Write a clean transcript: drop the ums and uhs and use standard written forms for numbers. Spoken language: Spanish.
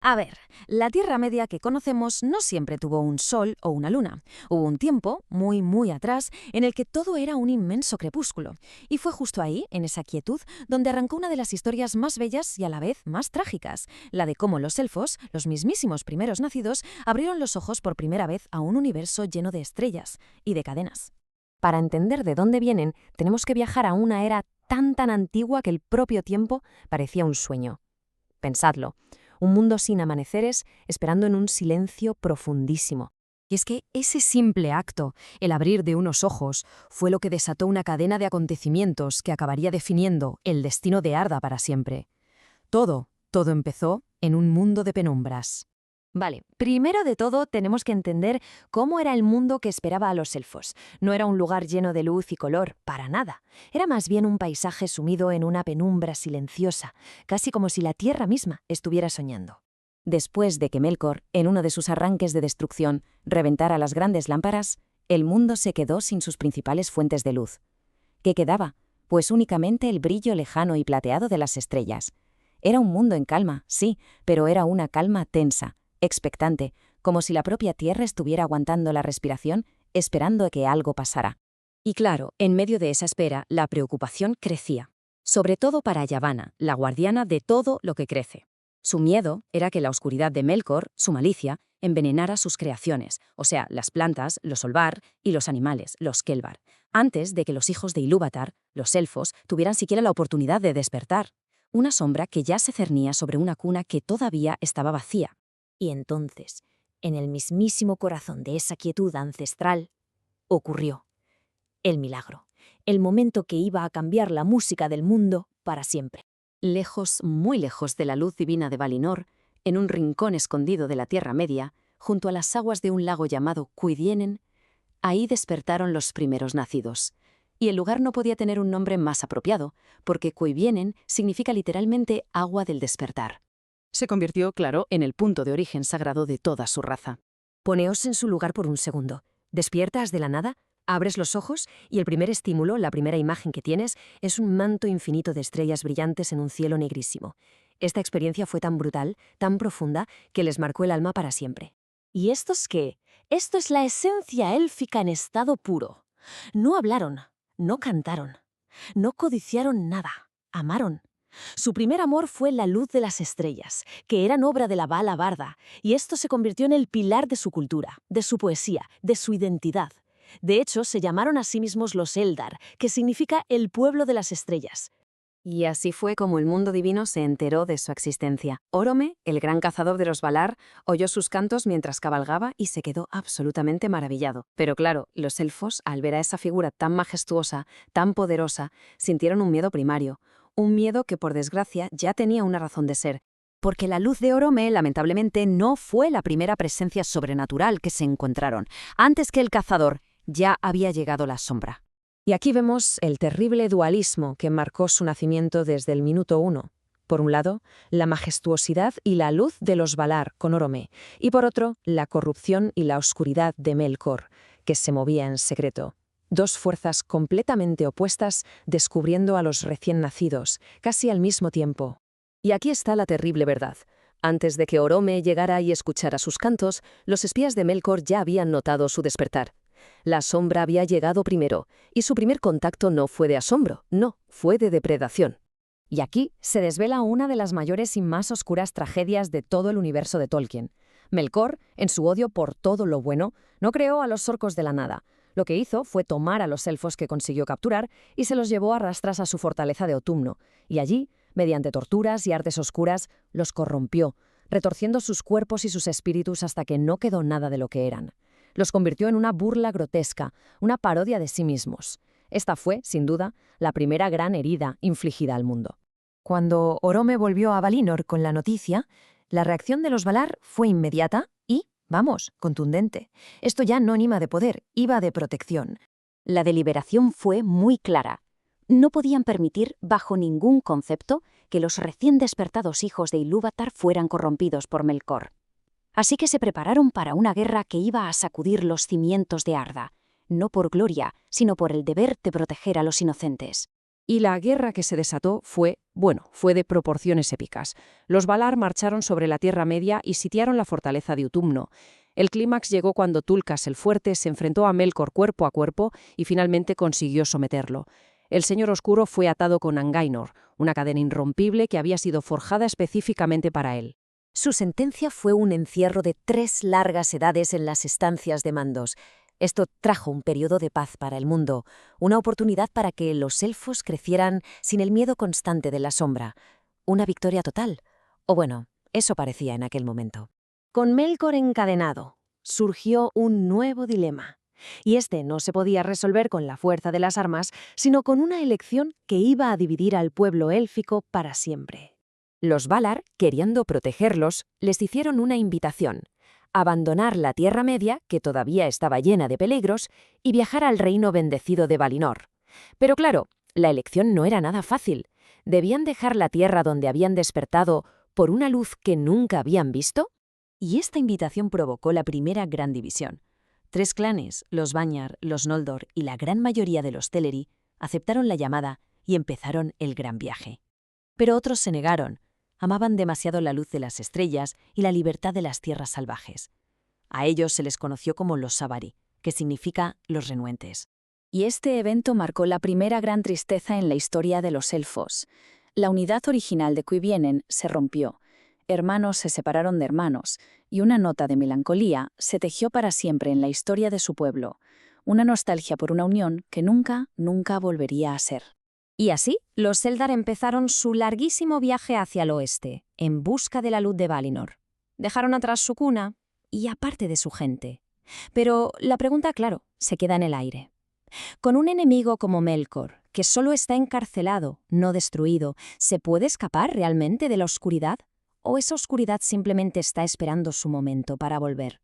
A ver, la Tierra Media que conocemos no siempre tuvo un sol o una luna. Hubo un tiempo, muy atrás, en el que todo era un inmenso crepúsculo. Y fue justo ahí, en esa quietud, donde arrancó una de las historias más bellas y a la vez más trágicas, la de cómo los elfos, los mismísimos primeros nacidos, abrieron los ojos por primera vez a un universo lleno de estrellas y de cadenas. Para entender de dónde vienen, tenemos que viajar a una era tan antigua que el propio tiempo parecía un sueño. Pensadlo. Un mundo sin amaneceres, esperando en un silencio profundísimo. Y es que ese simple acto, el abrir de unos ojos, fue lo que desató una cadena de acontecimientos que acabaría definiendo el destino de Arda para siempre. Todo empezó en un mundo de penumbras. Vale, primero de todo tenemos que entender cómo era el mundo que esperaba a los elfos. No era un lugar lleno de luz y color, para nada. Era más bien un paisaje sumido en una penumbra silenciosa, casi como si la tierra misma estuviera soñando. Después de que Melkor, en uno de sus arranques de destrucción, reventara las grandes lámparas, el mundo se quedó sin sus principales fuentes de luz. ¿Qué quedaba? Pues únicamente el brillo lejano y plateado de las estrellas. Era un mundo en calma, sí, pero era una calma tensa, expectante, como si la propia tierra estuviera aguantando la respiración, esperando a que algo pasara. Y claro, en medio de esa espera, la preocupación crecía. Sobre todo para Yavanna, la guardiana de todo lo que crece. Su miedo era que la oscuridad de Melkor, su malicia, envenenara sus creaciones, o sea, las plantas, los Olvar y los animales, los Kelvar, antes de que los hijos de Ilúvatar, los elfos, tuvieran siquiera la oportunidad de despertar. Una sombra que ya se cernía sobre una cuna que todavía estaba vacía. Y entonces, en el mismísimo corazón de esa quietud ancestral, ocurrió el milagro, el momento que iba a cambiar la música del mundo para siempre. Lejos, muy lejos de la luz divina de Valinor, en un rincón escondido de la Tierra Media, junto a las aguas de un lago llamado Cuidienen, ahí despertaron los primeros nacidos. Y el lugar no podía tener un nombre más apropiado, porque Cuivienen significa literalmente agua del despertar. Se convirtió, claro, en el punto de origen sagrado de toda su raza. Poneos en su lugar por un segundo. Despiertas de la nada, abres los ojos y el primer estímulo, la primera imagen que tienes, es un manto infinito de estrellas brillantes en un cielo negrísimo. Esta experiencia fue tan brutal, tan profunda, que les marcó el alma para siempre. ¿Y esto es qué? Esto es la esencia élfica en estado puro. No hablaron, no cantaron, no codiciaron nada, amaron. Su primer amor fue la luz de las estrellas, que eran obra de la Vala Barda, y esto se convirtió en el pilar de su cultura, de su poesía, de su identidad. De hecho, se llamaron a sí mismos los Eldar, que significa el pueblo de las estrellas. Y así fue como el mundo divino se enteró de su existencia. Orome, el gran cazador de los Valar, oyó sus cantos mientras cabalgaba y se quedó absolutamente maravillado. Pero claro, los elfos, al ver a esa figura tan majestuosa, tan poderosa, sintieron un miedo primario. Un miedo que, por desgracia, ya tenía una razón de ser. Porque la luz de Orome, lamentablemente, no fue la primera presencia sobrenatural que se encontraron. Antes que el cazador, ya había llegado la sombra. Y aquí vemos el terrible dualismo que marcó su nacimiento desde el minuto 1. Por un lado, la majestuosidad y la luz de los Valar con Orome, y por otro, la corrupción y la oscuridad de Melkor, que se movía en secreto. Dos fuerzas completamente opuestas descubriendo a los recién nacidos, casi al mismo tiempo. Y aquí está la terrible verdad. Antes de que Orome llegara y escuchara sus cantos, los espías de Melkor ya habían notado su despertar. La sombra había llegado primero, y su primer contacto no fue de asombro, no, fue de depredación. Y aquí se desvela una de las mayores y más oscuras tragedias de todo el universo de Tolkien. Melkor, en su odio por todo lo bueno, no creó a los orcos de la nada. Lo que hizo fue tomar a los elfos que consiguió capturar y se los llevó a rastras a su fortaleza de Autumno, y allí, mediante torturas y artes oscuras, los corrompió, retorciendo sus cuerpos y sus espíritus hasta que no quedó nada de lo que eran. Los convirtió en una burla grotesca, una parodia de sí mismos. Esta fue, sin duda, la primera gran herida infligida al mundo. Cuando Orome volvió a Valinor con la noticia, la reacción de los Valar fue inmediata y, vamos, contundente. Esto ya no iba de poder, iba de protección. La deliberación fue muy clara. No podían permitir, bajo ningún concepto, que los recién despertados hijos de Ilúvatar fueran corrompidos por Melkor. Así que se prepararon para una guerra que iba a sacudir los cimientos de Arda, no por gloria, sino por el deber de proteger a los inocentes. Y la guerra que se desató fue de proporciones épicas. Los Valar marcharon sobre la Tierra Media y sitiaron la fortaleza de Utumno. El clímax llegó cuando Tulkas el Fuerte se enfrentó a Melkor cuerpo a cuerpo y finalmente consiguió someterlo. El Señor Oscuro fue atado con Angainor, una cadena irrompible que había sido forjada específicamente para él. Su sentencia fue un encierro de 3 largas edades en las estancias de mandos. Esto trajo un periodo de paz para el mundo, una oportunidad para que los elfos crecieran sin el miedo constante de la sombra. Una victoria total. O bueno, eso parecía en aquel momento. Con Melkor encadenado, surgió un nuevo dilema. Y este no se podía resolver con la fuerza de las armas, sino con una elección que iba a dividir al pueblo élfico para siempre. Los Valar, queriendo protegerlos, les hicieron una invitación: abandonar la Tierra Media, que todavía estaba llena de peligros, y viajar al reino bendecido de Valinor. Pero claro, la elección no era nada fácil. ¿Debían dejar la tierra donde habían despertado por una luz que nunca habían visto? Y esta invitación provocó la primera gran división. 3 clanes, los Vanyar, los Noldor y la gran mayoría de los Teleri, aceptaron la llamada y empezaron el gran viaje. Pero otros se negaron. Amaban demasiado la luz de las estrellas y la libertad de las tierras salvajes. A ellos se les conoció como los Savari, que significa los renuentes. Y este evento marcó la primera gran tristeza en la historia de los elfos. La unidad original de Cuivienen se rompió. Hermanos se separaron de hermanos, y una nota de melancolía se tejió para siempre en la historia de su pueblo. Una nostalgia por una unión que nunca volvería a ser. Y así, los Eldar empezaron su larguísimo viaje hacia el oeste, en busca de la luz de Valinor. Dejaron atrás su cuna y aparte de su gente. Pero la pregunta, claro, se queda en el aire. Con un enemigo como Melkor, que solo está encarcelado, no destruido, ¿se puede escapar realmente de la oscuridad? ¿O esa oscuridad simplemente está esperando su momento para volver?